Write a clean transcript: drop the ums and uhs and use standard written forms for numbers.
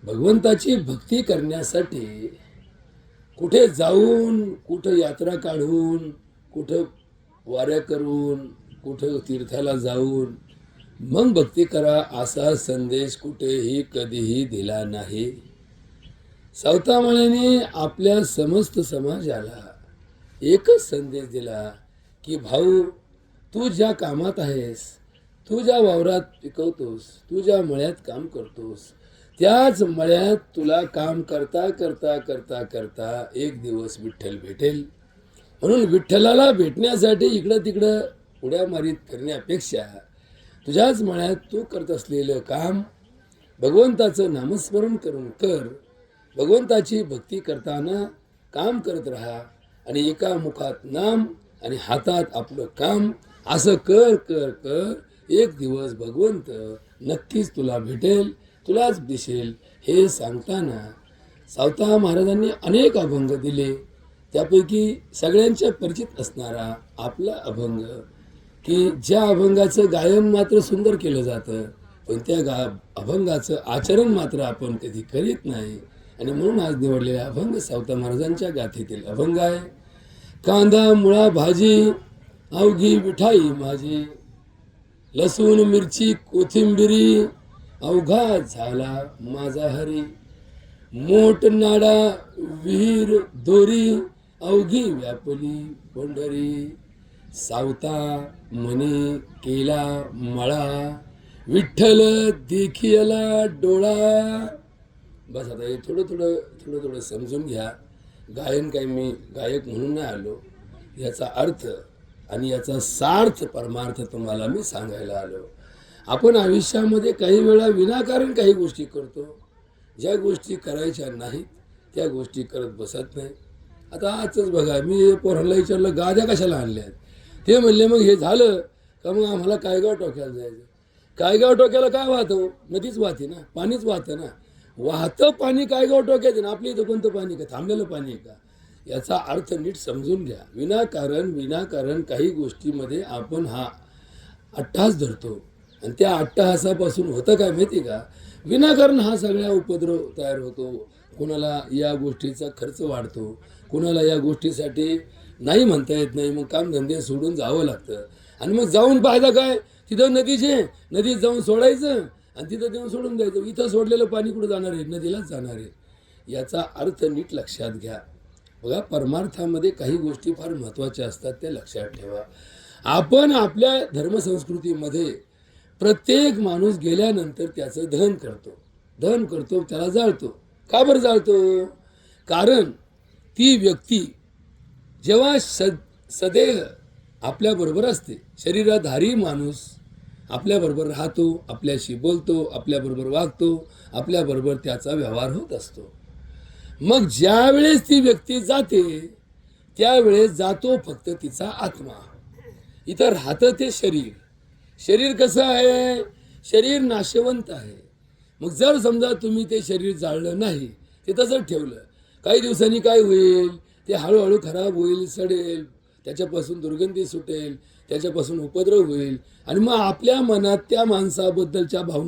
भगवंताची भक्ती करण्यासाठी कुठे जाऊन, कुठं यात्रा काढून, कुठं वाऱ्या करून, कुठं तीर्थाला जाऊन मग भक्ती करा असा संदेश कुठेही कधीही दिला नाही। सावतामाळ्याने आपल्या समस्त समाजाला एकच संदेश दिला की भाऊ, तू ज्या कामात आहेस, तू ज्या वावरात पिकवतोस, तू ज्या मळ्यात काम करतोस, त्याच मळ्यात तुला काम करता करता करता करता एक दिवस विठ्ठल भेटेल। म्हणून विठ्ठलाला भेटण्यासाठी इकडं तिकडं उड्या मारीत फिरण्यापेक्षा तुझ्याच मळ्यात तू करत असलेलं काम भगवंताचं नामस्मरण करून कर। भगवंताची भक्ती करताना काम करत राहा आणि एका मुखात नाम आणि हातात आपलं काम असं कर कर कर। एक दिवस भगवंत नक्कीच तुला भेटेल, तुलाच दिसेल। हे सांगताना सावता महाराजांनी अनेक अभंग दिले, त्यापैकी सगळ्यांच्या परिचित असणारा आपला अभंग, की ज्या अभंगाचं गायन मात्र सुंदर केलं जातं पण त्या अभंगाचं आचरण मात्र आपण कधी करीत नाही। आणि म्हणून आज निवडलेला अभंग सावता महाराजांच्या गाथेतील अभंग आहे। कांदा मुळा भाजी अवघी विठाई माझी, लसूण मिरची कोथिंबिरी अवघा झाला माझा हरी, मोठ नाडा विहीर दोरी अवघी व्यापली पंढरी, सावता म्हणे केला मळा विठ्ठल देखियला डोळा। बस आता हे थोडं समजून घ्या। गायन काही मी गायक म्हणून नाही आलो, याचा अर्थ आणि याचा सार्थ परमार्थ तुम्हाला मी सांगायला आलो। आपण आयुष्यामध्ये काही वेळा विनाकारण काही गोष्टी करतो, ज्या गोष्टी करायच्या नाहीत त्या गोष्टी करत बसत नाही। आता आजच बघा, मी पोरांना विचारलं गाद्या कशाला आणल्यात, ते म्हणले मग हे झालं का मग आम्हाला कायगाव टोक्याला जायचं। कायगाव टोक्याला काय वाहतं? नदीच वाहते ना, पाणीच वाहतं ना। वाहतं पाणी कायगाव टोक्यात ना, आपल्या इथं कोणतं पाणी का थांबलेलं पाणी आहे का? याचा अर्थ नीट समजून घ्या। विनाकारण काही गोष्टीमध्ये आपण हा अट्टहास धरतो आणि त्या अट्टहासापासून होतं काय माहिती का? विनाकारण हा सगळ्या उपद्रव तयार होतो। कोणाला या गोष्टीचा खर्च वाढतो, कोणाला या गोष्टीसाठी नाही म्हणता येत नाही, मग कामधंदे सोडून जावं लागतं। आणि मग जाऊन पाहिलं काय, तिथं नदीत जाऊन सोडायचं आणि तिथं देऊन सोडून द्यायचं। इथं सोडलेलं पाणी कुठं जाणार आहे? नदीलाच जाणार आहे। याचा अर्थ नीट लक्षात घ्या। बघा, परमार्थामध्ये काही गोष्टी फार महत्त्वाच्या असतात, त्या लक्षात ठेवा। आपण आपल्या धर्मसंस्कृतीमध्ये प्रत्येक माणूस गेल्यानंतर त्याचं दहन करतो, त्याला जाळतो। का बरं जाळतो? कारण ती व्यक्ती जेव्हा सदेह आपल्याबरोबर असते, शरीराधारी माणूस आपल्याबरोबर राहतो, आपल्याशी बोलतो, आपल्याबरोबर वागतो, आपल्याबरोबर त्याचा व्यवहार होत असतो। मग ज्या वेळेस ती व्यक्ती जाते त्यावेळेस जातो फक्त तिचा आत्मा, इथं राहतं ते शरीर। शरीर कसं आहे? शरीर नाशवंत आहे। मग जर समजा तुम्ही ते शरीर जाळलं नाही, ते तसंच ठेवलं, काही दिवसांनी काय होईल? ते हळूहळू खराब होईल, सडेल, त्याच्यापासून दुर्गंधी सुटेल, त्याच्यापासून उपद्रव होईल आणि मग आपल्या मनात त्या माणसाबद्दलच्या भावना